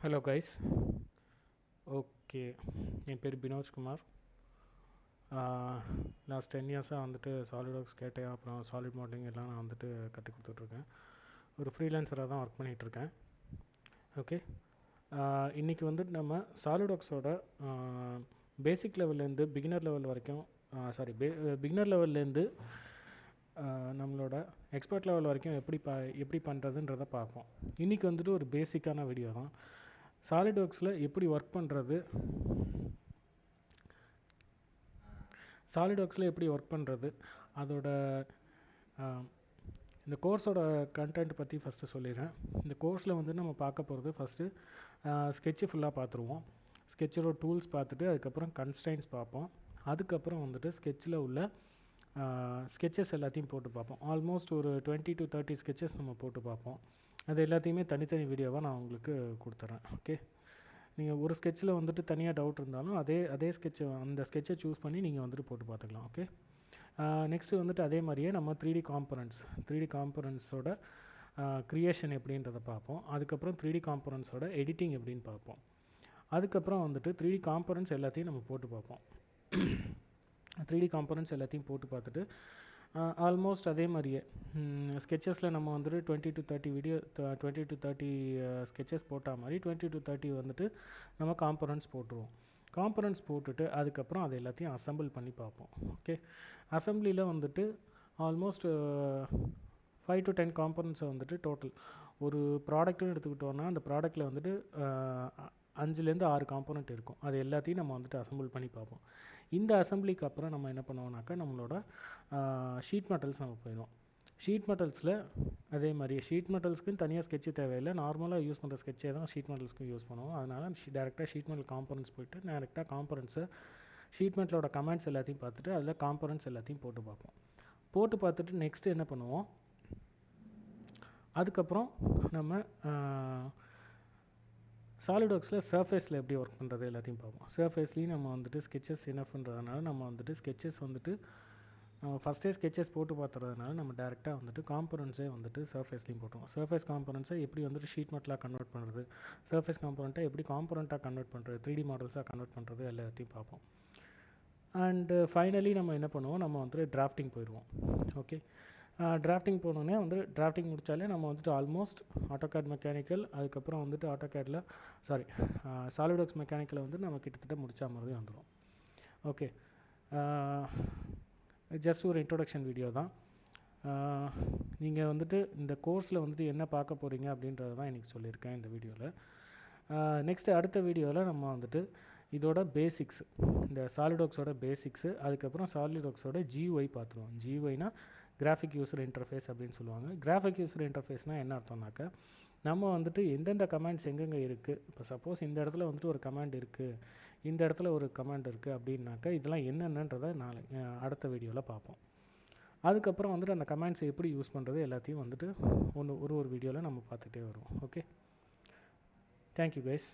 Hello guys. Okay, என் பேர் பினோஜ் Kumar. Last 10 இயர்ஸாக வந்துட்டு சாலிட்வொர்க்ஸ் கேட்டேன், அப்புறம் சாலிட் மாடலிங் எல்லாம் நான் வந்துட்டு கற்றுக் கொடுத்துட்ருக்கேன். ஒரு ஃப்ரீலான்சராக தான் ஒர்க் பண்ணிகிட்ருக்கேன். ஓகே, இன்றைக்கி வந்துட்டு நம்ம சாலிட்வொர்க்ஸோட பேசிக் லெவல்லேருந்து பிகினர் லெவல் வரைக்கும் பிகினர் லெவல்லேருந்து நம்மளோட எக்ஸ்பர்ட் லெவல் வரைக்கும் எப்படி பண்ணுறதுன்றதை பார்ப்போம். இன்றைக்கி வந்துட்டு ஒரு பேசிக்கான வீடியோ தான். சாலிட்வொர்க்ஸில் எப்படி ஒர்க் பண்ணுறது, அதோட இந்த கோர்ஸோட கண்டென்ட் பற்றி ஃபஸ்ட்டு சொல்லிடுறேன். இந்த கோர்ஸில் வந்து நம்ம பார்க்க போகிறது ஃபஸ்ட்டு ஸ்கெட்சு ஃபுல்லாக பார்த்துருவோம். ஸ்கெட்சோட டூல்ஸ் பார்த்துட்டு அதுக்கப்புறம் கன்ஸ்ட்ரைன்ஸ் பார்ப்போம். அதுக்கப்புறம் வந்துட்டு ஸ்கெட்சில் உள்ள ஸ்கெட்சஸ் எல்லாத்தையும் போட்டு பார்ப்போம். ஆல்மோஸ்ட் ஒரு 20 to 30 ஸ்கெட்சஸ் நம்ம போட்டு பார்ப்போம். அது எல்லாத்தையுமே தனித்தனி வீடியோவாக நான் உங்களுக்கு கொடுத்துட்றேன். ஓகே, நீங்கள் ஒரு ஸ்கெட்சில் வந்துட்டு தனியாக டவுட் இருந்தாலும் அதே அந்த ஸ்கெட்சை சூஸ் பண்ணி நீங்கள் வந்துட்டு போட்டு பார்த்துக்கலாம். ஓகே, நெக்ஸ்ட்டு வந்துட்டு அதே மாதிரியே நம்ம 3D காம்பனன்ட்ஸோட க்ரியேஷன் எப்படின்றத பார்ப்போம். அதுக்கப்புறம் 3D காம்பனன்ட்ஸோட எடிட்டிங் எப்படின்னு பார்ப்போம். அதுக்கப்புறம் வந்துட்டு 3D காம்பனன்ட்ஸ் எல்லாத்தையும் நம்ம போட்டு பார்ப்போம். 3D காம்பனன்ட்ஸ் எல்லாத்தையும் போட்டு பார்த்துட்டு ஆல்மோஸ்ட் அதே மாதிரியே ஸ்கெட்சஸில் நம்ம வந்துட்டு 20 to 30 ஸ்கெட்சஸ் போட்டால் மாதிரி 20 to 30 வந்துட்டு நம்ம காம்பனன்ட்ஸ் போட்டுருவோம். காம்பனன்ட்ஸ் போட்டுட்டு அதுக்கப்புறம் அது எல்லாத்தையும் அசம்பிள் பண்ணி பார்ப்போம். ஓகே, அசம்பிளியில் வந்துட்டு ஆல்மோஸ்ட் 5 to 10 காம்பனன்ட்ஸை வந்துட்டு டோட்டல் ஒரு ப்ராடக்ட்டுன்னு எடுத்துக்கிட்டோன்னா அந்த ப்ராடக்ட்டில் வந்துட்டு 5லேருந்து 6 காம்பனண்ட் இருக்கும். அது எல்லாத்தையும் நம்ம வந்துட்டு அசம்பிள் பண்ணி பார்ப்போம். இந்த அசம்பிளிக்கு அப்புறம் நம்ம என்ன பண்ணுவோம்னாக்கா நம்மளோட ஷீட் மெட்டல்ஸ் நம்ம போயிடுவோம். ஷீட் மெட்டல்ஸில் அதே மாதிரி ஷீட் மெட்டல்ஸ்க்குன்னு தனியாக ஸ்கெட்சு தேவையில்லை. நார்மலாக யூஸ் பண்ணுற ஸ்கெட்சே தான் ஷீட் மெட்டல்ஸ்க்கும் யூஸ் பண்ணுவோம். அதனால் டேரெக்டாக ஷீட் மெட்டல் காம்பனன்ட்ஸ் போய்ட்டு டேரெக்டாக காம்பனன்ட்ஸை ஷீட் மெட்டலோட கமெண்ட்ஸ் எல்லாத்தையும் பார்த்துட்டு அதில் காம்பனன்ட்ஸ் எல்லாத்தையும் போட்டு பார்ப்போம். போட்டு பார்த்துட்டு நெக்ஸ்ட்டு என்ன பண்ணுவோம், அதுக்கப்புறம் நம்ம சாலிட்வொர்க்ஸில் சர்ஃபேஸில் எப்படி ஒர்க் பண்ணுறது எல்லாத்தையும் பார்ப்போம். சர்ஃபேஸ்லேயும் நம்ம வந்துட்டு ஸ்கெட்சஸ் என்னஃப்ன்றதுனால நம்ம வந்துட்டு ஸ்கெட்சஸ் வந்துட்டு ஃபஸ்ட்டே ஸ்கெட்சஸ் போட்டு பார்த்துறதுனால நம்ம டேரெக்டாக வந்துட்டு காம்பனன்ட்ஸே வந்துட்டு சர்ஃபேஸ்லேயும் போட்டுருவோம். சர்ஃபேஸ் காம்பனன்ட்ஸை எப்படி வந்துட்டு ஷீட் மெட்டலாக கன்வெர்ட் பண்ணுறது, சர்ஃபேஸ் காம்பனண்ட்டை எப்படி காம்பனண்ட்டாக கன்வெர்ட் பண்ணுறது, 3D மாடல்ஸாக கன்வெர்ட் பண்ணுறது எல்லாத்தையும் பார்ப்போம். அண்டு ஃபைனலி நம்ம என்ன பண்ணுவோம், நம்ம வந்துட்டு டிராஃப்டிங் போயிடுவோம். ஓகே, டிராஃப்டிங் போனோடனே வந்து டிராஃப்டிங் முடித்தாலே நம்ம வந்துட்டு ஆல்மோஸ்ட் ஆட்டோகேட் மெக்கானிக்கல், அதுக்கப்புறம் வந்துட்டு ஆட்டோகேடில் சாலிட்வொர்க்ஸ் மெக்கானிக்கலை வந்து நம்ம கிட்டத்தட்ட முடிச்சா மாதிரி வந்துடும். ஓகே, ஜஸ்ட் ஒரு இன்ட்ரொடக்ஷன் வீடியோ தான். நீங்கள் வந்துட்டு இந்த கோர்ஸில் வந்துட்டு என்ன பார்க்க போகிறீங்க அப்படின்றது தான் இன்றைக்கி சொல்லியிருக்கேன் இந்த வீடியோவில். நெக்ஸ்ட்டு அடுத்த வீடியோவில் நம்ம வந்துட்டு இதோட பேசிக்ஸ், இந்த சாலிட்வொர்க்ஸோட பேசிக்ஸு, அதுக்கப்புறம் சாலிட்வொர்க்ஸோட GUI பார்த்துருவோம். GUIனா கிராஃபிக் யூசர் இன்டர்ஃபேஸ் அப்படின்னு சொல்லுவாங்க. கிராஃபிக் யூசர் இன்டர்ஃபேஸ்னால் என்ன அர்த்தம்னாக்கா, நம்ம வந்துட்டு எந்தெந்த கமாண்ட்ஸ் எங்கெங்கே இருக்குது, இப்போ சப்போஸ் இந்த இடத்துல வந்துட்டு ஒரு கமாண்ட் இருக்குது, இந்த இடத்துல ஒரு கமாண்ட் இருக்குது அப்படின்னாக்கா இதெல்லாம் என்னென்னன்றதை அடுத்த வீடியோவில் பார்ப்போம். அதுக்கப்புறம் வந்துட்டு அந்த கமாண்ட்ஸை எப்படி யூஸ் பண்ணுறது எல்லாத்தையும் வந்துட்டு ஒரு வீடியோவில் நம்ம பார்த்துட்டே வருவோம். Okay, thank you guys.